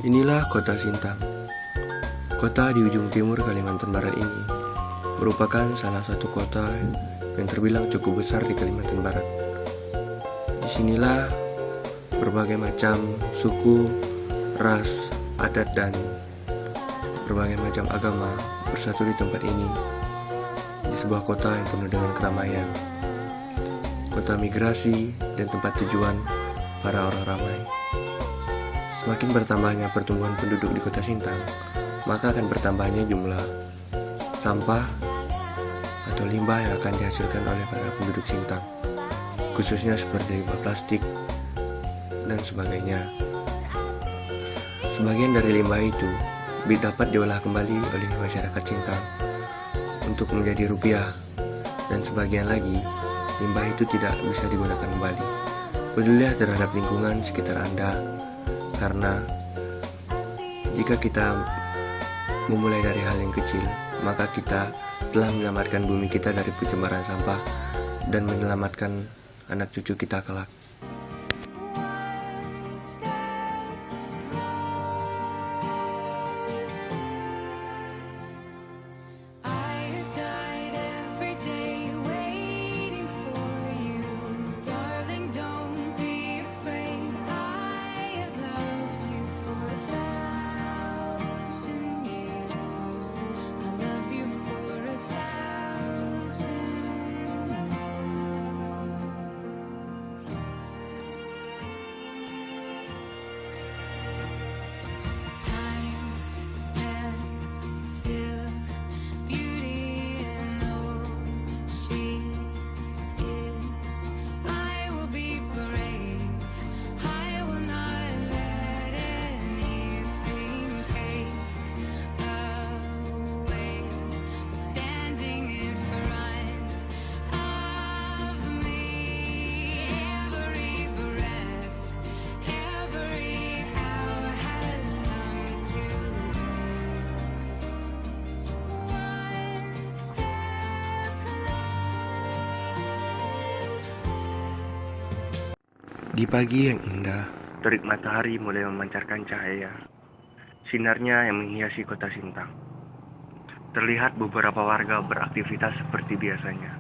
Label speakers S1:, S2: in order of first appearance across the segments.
S1: Inilah kota Sintang. Kota di ujung timur Kalimantan Barat ini merupakan salah satu kota yang terbilang cukup besar di Kalimantan Barat. Disinilah berbagai macam suku, ras, adat, dan berbagai macam agama bersatu di tempat ini, di sebuah kota yang penuh dengan keramaian. Kota migrasi dan tempat tujuan para orang ramai. Semakin bertambahnya pertumbuhan penduduk di kota Sintang, maka akan bertambahnya jumlah sampah atau limbah yang akan dihasilkan oleh para penduduk Sintang, khususnya seperti limbah plastik dan sebagainya. Sebagian dari limbah itu dapat diolah kembali oleh masyarakat Sintang untuk menjadi rupiah, dan sebagian lagi limbah itu tidak bisa digunakan kembali. Pedulilah terhadap lingkungan sekitar Anda, karena jika kita memulai dari hal yang kecil, maka kita telah menyelamatkan bumi kita dari pencemaran sampah dan menyelamatkan anak cucu kita kelak. Di pagi yang indah, terik matahari mulai memancarkan cahaya. Sinarnya yang menghiasi kota Sintang. Terlihat beberapa warga beraktivitas seperti biasanya.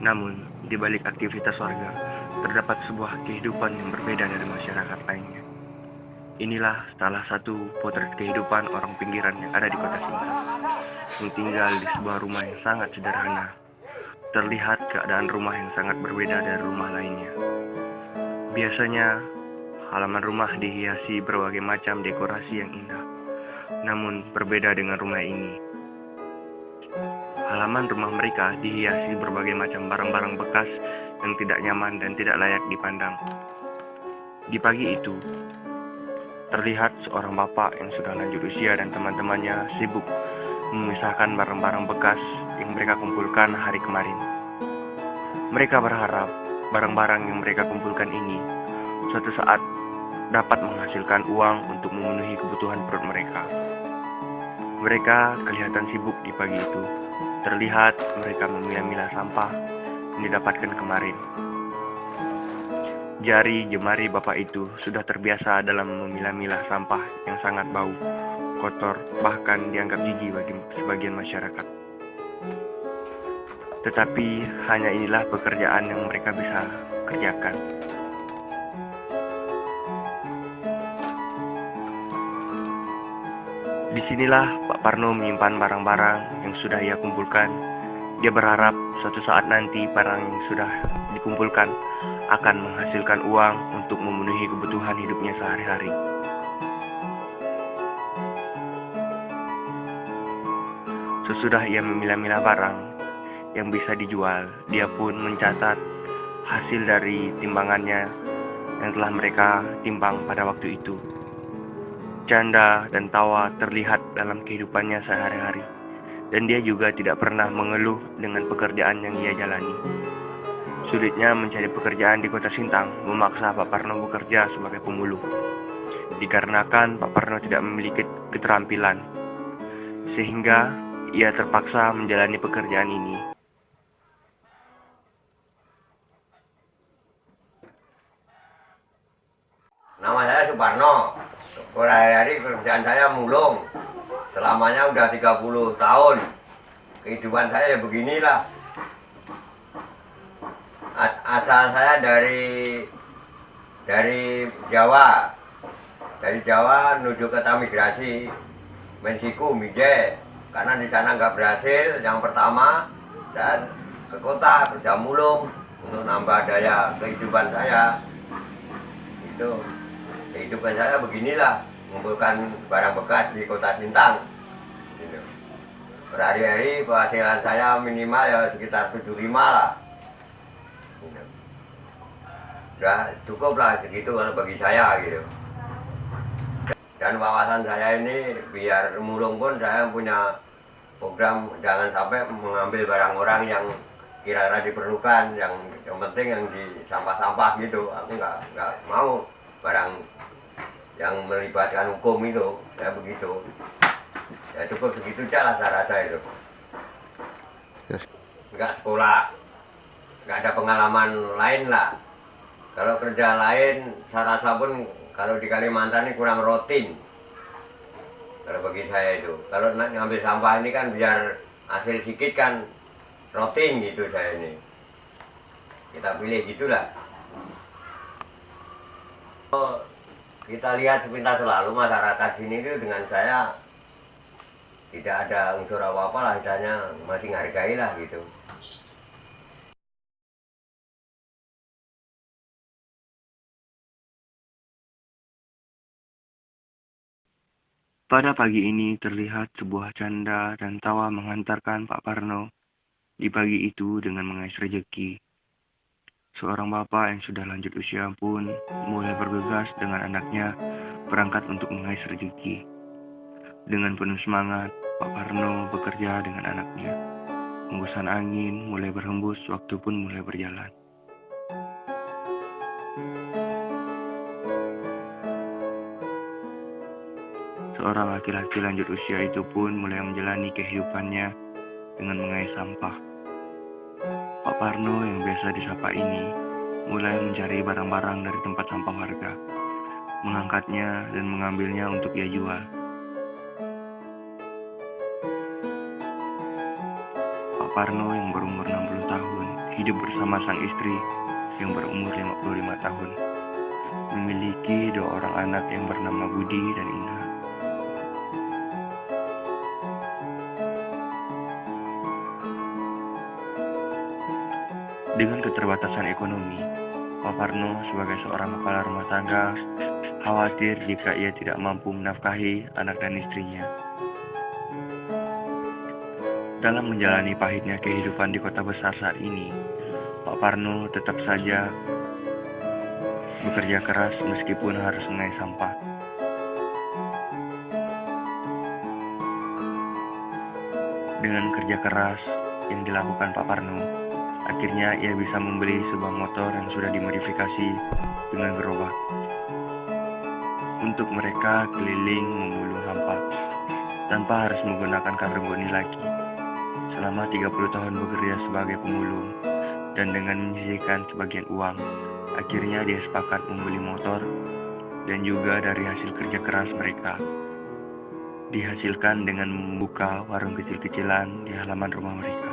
S1: Namun, di balik aktivitas warga, terdapat sebuah kehidupan yang berbeda dari masyarakat lainnya. Inilah salah satu potret kehidupan orang pinggiran yang ada di kota Sintang, yang tinggal di sebuah rumah yang sangat sederhana. Terlihat keadaan rumah yang sangat berbeda dari rumah lainnya. Biasanya, halaman rumah dihiasi berbagai macam dekorasi yang indah. Namun, berbeda dengan rumah ini. Halaman rumah mereka dihiasi berbagai macam barang-barang bekas yang tidak nyaman dan tidak layak dipandang. Di pagi itu, terlihat seorang bapak yang sudah lanjut usia dan teman-temannya sibuk memisahkan barang-barang bekas yang mereka kumpulkan hari kemarin. Mereka berharap barang-barang yang mereka kumpulkan ini suatu saat dapat menghasilkan uang untuk memenuhi kebutuhan perut mereka. Mereka kelihatan sibuk di pagi itu. Terlihat mereka memilah-milah sampah yang didapatkan kemarin. Jari jemari bapak itu sudah terbiasa dalam memilah-milah sampah yang sangat bau, kotor, bahkan dianggap jijik bagi sebagian masyarakat. Tetapi hanya inilah pekerjaan yang mereka bisa kerjakan. Disinilah Pak Parno menyimpan barang-barang yang sudah ia kumpulkan. Dia berharap suatu saat nanti barang yang sudah dikumpulkan akan menghasilkan uang untuk memenuhi kebutuhan hidupnya sehari-hari. Sesudah ia memilah-milah barang yang bisa dijual, dia pun mencatat hasil dari timbangannya yang telah mereka timbang pada waktu itu. Canda dan tawa terlihat dalam kehidupannya sehari-hari, dan dia juga tidak pernah mengeluh dengan pekerjaan yang ia jalani. Sulitnya mencari pekerjaan di kota Sintang memaksa Pak Parno bekerja sebagai pemulung, dikarenakan Pak Parno tidak memiliki keterampilan, sehingga ia terpaksa menjalani pekerjaan ini.
S2: Nama saya Suparno. hari-hari kerjaan saya mulung. Selamanya udah 30 tahun. Kehidupan saya ya beginilah. Asal saya dari Jawa. Dari Jawa menuju ke Tamigrasi, Mensiku, Mije. Karena di sana nggak berhasil. Yang pertama, saya ke kota kerja mulung untuk nambah daya kehidupan saya. Itu kehidupan saya beginilah, mengumpulkan barang bekas di kota Sintang. Gitu. Berhari-hari penghasilan saya minimal ya sekitar 75 lah. Gitu. Udah cukup lah segitu kalau bagi saya gitu. Dan wawasan saya ini biar mulung pun saya punya program jangan sampai mengambil barang orang yang kira-kira diperlukan, yang penting yang di sampah-sampah gitu. Aku nggak mau barang yang melibatkan hukum itu, saya begitu. Ya cukup segitu aja lah saya rasa itu. Nggak sekolah, nggak ada pengalaman lain lah. Kalau kerja lain saya rasa pun kalau di Kalimantan ini kurang rutin. Kalau bagi saya itu, kalau ngambil sampah ini kan biar hasil sedikit kan rutin gitu saya ini. Kita pilih gitulah. Kita lihat sepintas selalu masyarakat sini itu dengan saya tidak ada unsur apa-apa lah, istilahnya masih menghargai lah gitu.
S1: Pada pagi ini terlihat sebuah canda dan tawa menghantarkan Pak Parno di pagi itu dengan mengais rejeki. Seorang bapak yang sudah lanjut usia pun mulai bergegas dengan anaknya berangkat untuk mengais rejeki. Dengan penuh semangat, Pak Parno bekerja dengan anaknya. Hembusan angin mulai berhembus, waktu pun mulai berjalan. Seorang laki-laki lanjut usia itu pun mulai menjalani kehidupannya dengan mengais sampah. Pak Parno yang biasa disapa ini mulai mencari barang-barang dari tempat sampah warga, mengangkatnya dan mengambilnya untuk ia jual. Pak Parno yang berumur 60 tahun hidup bersama sang istri yang berumur 55 tahun. Memiliki 2 orang anak yang bernama Budi dan Indah. Dengan keterbatasan ekonomi, Pak Parno sebagai seorang kepala rumah tangga khawatir jika ia tidak mampu menafkahi anak dan istrinya. Dalam menjalani pahitnya kehidupan di kota besar saat ini, Pak Parno tetap saja bekerja keras meskipun harus mengais sampah. Dengan kerja keras yang dilakukan Pak Parno, akhirnya ia bisa membeli sebuah motor yang sudah dimodifikasi dengan gerobak. Untuk mereka keliling memulung sampah tanpa harus menggunakan karung goni lagi. Selama 30 tahun bekerja sebagai pemulung dan dengan menyisihkan sebagian uang, akhirnya dia sepakat membeli motor dan juga dari hasil kerja keras mereka dihasilkan dengan membuka warung kecil-kecilan di halaman rumah mereka.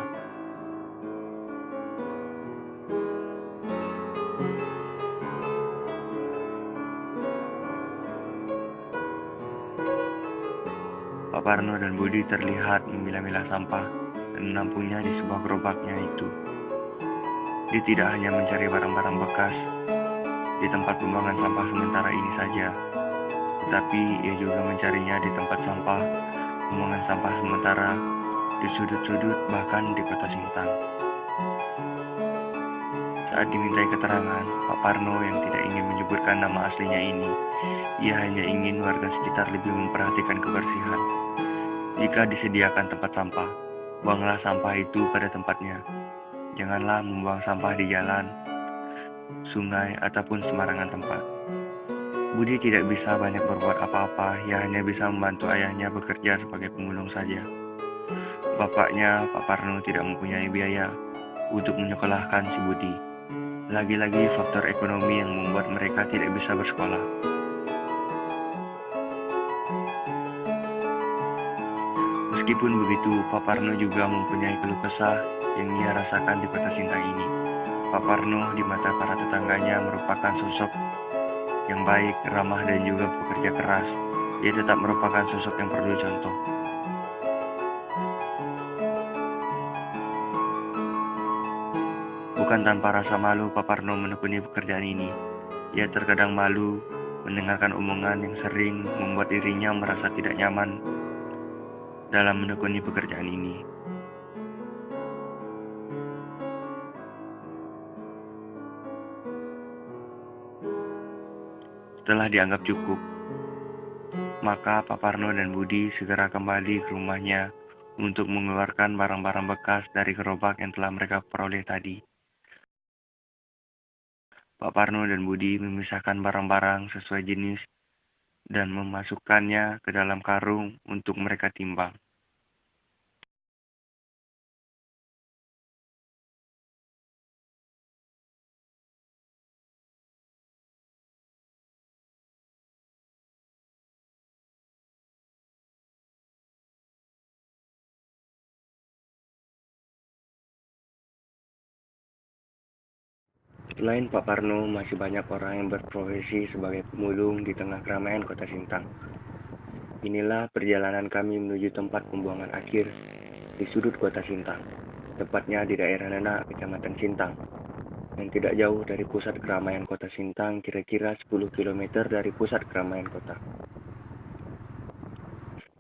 S1: Pak Parno dan Budi terlihat memilah-milah sampah dan menampungnya di sebuah gerobaknya itu. Dia tidak hanya mencari barang-barang bekas di tempat pembuangan sampah sementara ini saja, tetapi ia juga mencarinya di tempat sampah pembuangan sampah sementara di sudut-sudut bahkan di kota Sintang. Saat dimintai keterangan, Pak Parno yang tidak ingin menyebutkan nama aslinya ini, ia hanya ingin warga sekitar lebih memperhatikan kebersihan. Jika disediakan tempat sampah, buanglah sampah itu pada tempatnya. Janganlah membuang sampah di jalan, sungai, ataupun sembarangan tempat. Budi tidak bisa banyak berbuat apa-apa, ia hanya bisa membantu ayahnya bekerja sebagai pemulung saja. Bapaknya, Pak Parno, tidak mempunyai biaya untuk menyekolahkan si Budi. Lagi-lagi faktor ekonomi yang membuat mereka tidak bisa bersekolah. Meskipun begitu, Pak Parno juga mempunyai keluh kesah yang ia rasakan di kota Sintang ini. Pak Parno di mata para tetangganya merupakan sosok yang baik, ramah, dan juga bekerja keras. Ia tetap merupakan sosok yang perlu contoh. Bukan tanpa rasa malu, Pak Parno menekuni pekerjaan ini. Ia terkadang malu mendengarkan omongan yang sering membuat dirinya merasa tidak nyaman dalam menekuni pekerjaan ini. Setelah dianggap cukup, maka Pak Parno dan Budi segera kembali ke rumahnya untuk mengeluarkan barang-barang bekas dari gerobak yang telah mereka peroleh tadi. Pak Parno dan Budi memisahkan barang-barang sesuai jenis dan memasukkannya ke dalam karung untuk mereka timbang. Selain Pak Parno, masih banyak orang yang berprofesi sebagai pemulung di tengah keramaian kota Sintang. Inilah perjalanan kami menuju tempat pembuangan akhir di sudut kota Sintang, tepatnya di daerah Nena, Kecamatan Sintang, yang tidak jauh dari pusat keramaian kota Sintang, kira-kira 10 km dari pusat keramaian kota.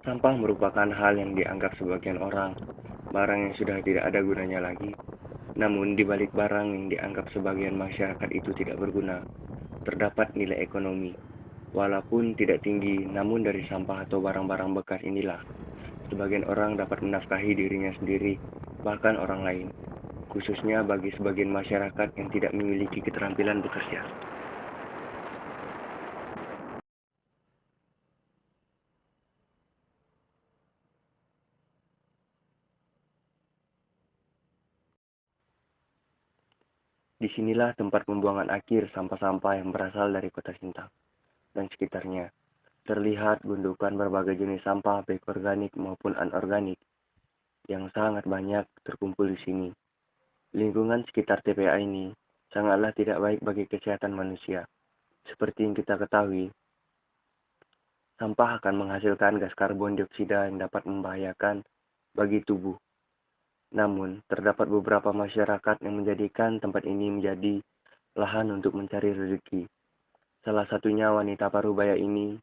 S1: Sampah merupakan hal yang dianggap sebagian orang barang yang sudah tidak ada gunanya lagi. Namun di balik barang yang dianggap sebagian masyarakat itu tidak berguna, terdapat nilai ekonomi. Walaupun tidak tinggi, namun dari sampah atau barang-barang bekas inilah sebagian orang dapat menafkahi dirinya sendiri, bahkan orang lain, khususnya bagi sebagian masyarakat yang tidak memiliki keterampilan bekerja. Disinilah tempat pembuangan akhir sampah-sampah yang berasal dari kota Sintang dan sekitarnya. Terlihat gundukan berbagai jenis sampah baik organik maupun anorganik yang sangat banyak terkumpul di sini. Lingkungan sekitar TPA ini sangatlah tidak baik bagi kesehatan manusia. Seperti yang kita ketahui, sampah akan menghasilkan gas karbon dioksida yang dapat membahayakan bagi tubuh. Namun, terdapat beberapa masyarakat yang menjadikan tempat ini menjadi lahan untuk mencari rezeki. Salah satunya wanita parubaya ini.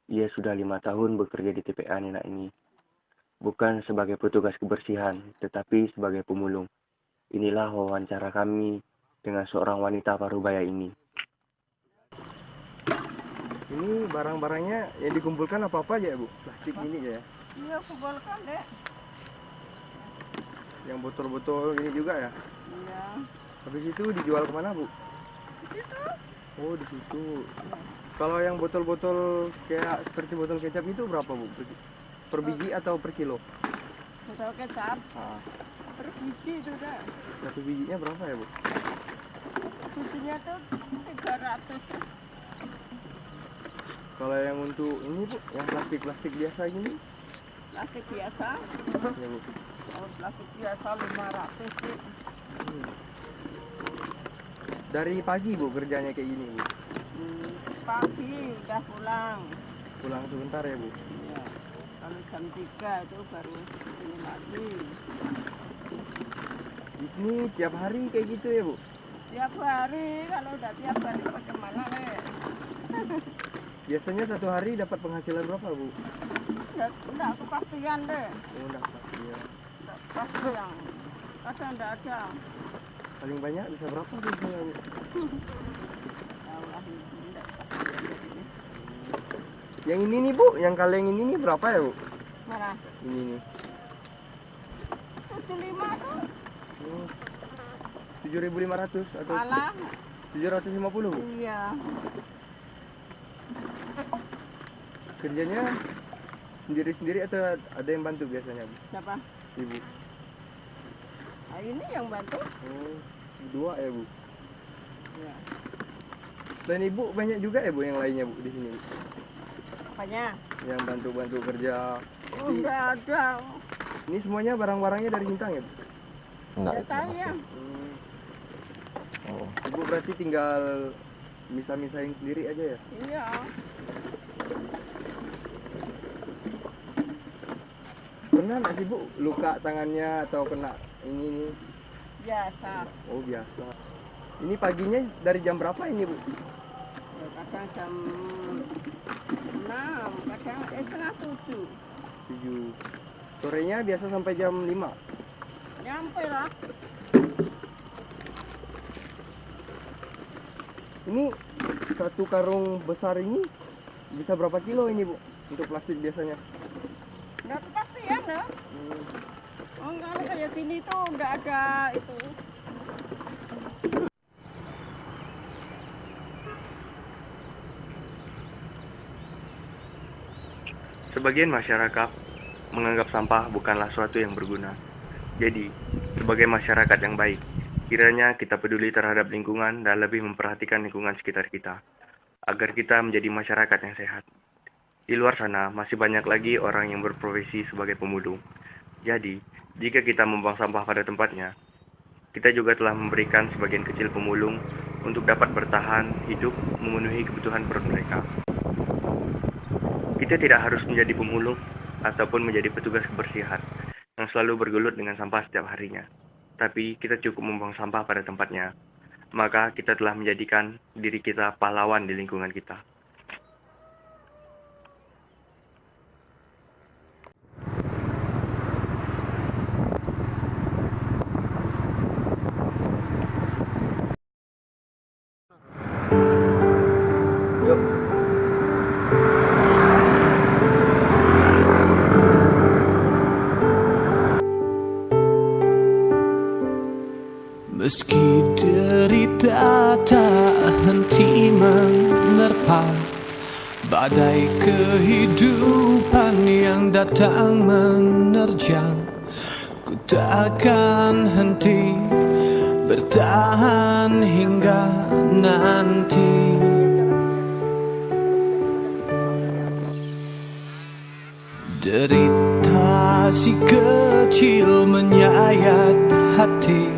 S1: Ia sudah 5 tahun bekerja di TPA Nena ini. Bukan sebagai petugas kebersihan, tetapi sebagai pemulung. Inilah wawancara kami dengan seorang wanita parubaya ini.
S3: Ini barang-barangnya yang dikumpulkan apa-apa aja ya, Bu? Plastik ini ya?
S4: Iya, kumpulkan dek.
S3: Yang botol-botol ini juga ya?
S4: Iya.
S3: Habis itu dijual kemana, Bu?
S4: Di situ.
S3: Oh, di situ. Kalau yang botol-botol kayak seperti botol kecap itu berapa, Bu? Per biji atau per kilo?
S4: Botol kecap.
S3: Ah,
S4: Per biji itu dek.
S3: satu bijinya berapa ya, Bu?
S4: Bijinya tuh 300.
S3: Kalau yang untuk ini, Bu, yang plastik-plastik biasa gini?
S4: Plastik biasa.
S3: Ya, Bu.
S4: Kalau plastik biasa 500 sih.
S3: Dari pagi, Bu, kerjanya kayak gini, Bu?
S4: Pagi udah pulang.
S3: Pulang sebentar ya, Bu?
S4: Iya. Kalau jam 3 itu baru ini lagi.
S3: Di sini tiap hari kayak gitu ya, Bu?
S4: Tiap hari, kalau udah tiap hari bagaimana dek?
S3: Biasanya satu hari dapat penghasilan berapa, Bu?
S4: Enggak kepastian deh.
S3: Oh, udah pasti ya.
S4: Enggak kepastian. Kadang enggak ada.
S3: Paling banyak bisa berapa biasanya, Bu?
S4: Allah, enggak kepastian.
S3: Yang ini nih, Bu, yang kaleng ini nih berapa ya, Bu?
S4: Mana?
S3: Ini nih.
S4: 75 tuh.
S3: Oh, 7.500 atau
S4: Malah.
S3: 750, Bu?
S4: Iya.
S3: Kerjanya sendiri-sendiri atau ada yang bantu biasanya, Bu?
S4: Siapa?
S3: Ibu.
S4: Nah, ini yang bantu.
S3: Oh, dua ya, Bu?
S4: Ya.
S3: Dan Ibu banyak juga ya, Bu, yang lainnya, Bu, di sini, Bu?
S4: Apanya?
S3: Yang bantu-bantu kerja
S4: Enggak ada.
S3: Ini semuanya barang-barangnya dari Sintang ya, Bu?
S5: Enggak,
S4: Ya saya.
S5: Oh.
S3: Ibu berarti tinggal misah-misahin sendiri aja ya?
S4: Iya.
S3: Pernah nggak sih Bu luka tangannya atau kena ini?
S4: Biasa.
S3: Oh biasa. Ini paginya dari jam berapa ini Bu?
S4: Ya, kadang jam 6, kadang setengah 7.
S3: 7. Sorenya biasa sampai jam 5.
S4: Nyampe lah.
S3: Ini satu karung besar ini bisa berapa kilo ini Bu? Untuk plastik biasanya?
S4: Enggak kepastian ya. Oh, enggak ada kayak sini tuh enggak ada itu.
S1: Sebagian masyarakat menganggap sampah bukanlah suatu yang berguna. Jadi, sebagai masyarakat yang baik, kiranya kita peduli terhadap lingkungan dan lebih memperhatikan lingkungan sekitar kita, agar kita menjadi masyarakat yang sehat. Di luar sana, masih banyak lagi orang yang berprofesi sebagai pemulung. Jadi, jika kita membuang sampah pada tempatnya, kita juga telah memberikan sebagian kecil pemulung untuk dapat bertahan hidup memenuhi kebutuhan perut mereka. Kita tidak harus menjadi pemulung ataupun menjadi petugas kebersihan yang selalu bergelut dengan sampah setiap harinya. Tapi kita cukup membuang sampah pada tempatnya. Maka kita telah menjadikan diri kita pahlawan di lingkungan kita.
S6: Meski derita tak henti menerpa, badai kehidupan yang datang menerjang, ku takkan henti bertahan hingga nanti. Derita si kecil menyayat hati,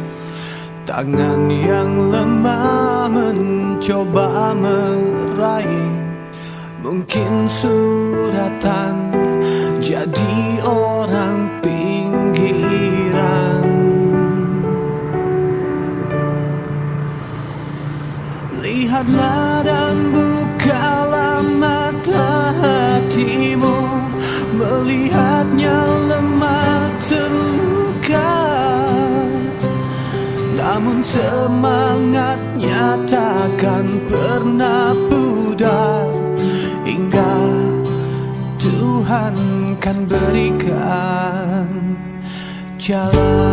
S6: tangan yang lemah mencoba meraih, mungkin suratan jadi orang pinggiran. Lihatlah dan bukalah mata hatimu, melihatnya lemah terluka, namun semangatnya takkan pernah pudar, hingga Tuhan kan berikan jalan.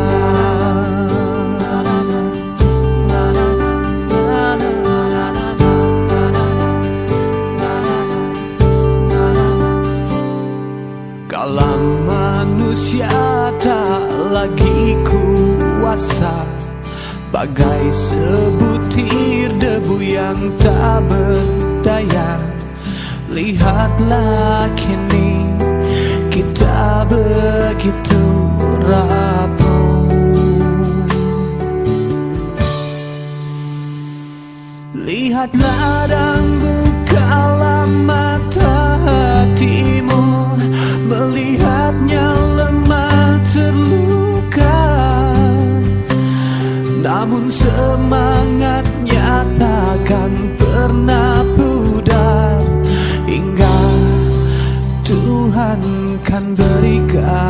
S6: Kala manusia tak lagi kuasa, bagai sebutir debu yang tak berdaya, lihatlah kini kita begitu rapuh. Lihatlah dan bukalah mata hatimu, melihatnya lemah terluka, namun semangatnya takkan pernah pudar, hingga Tuhan kan berikan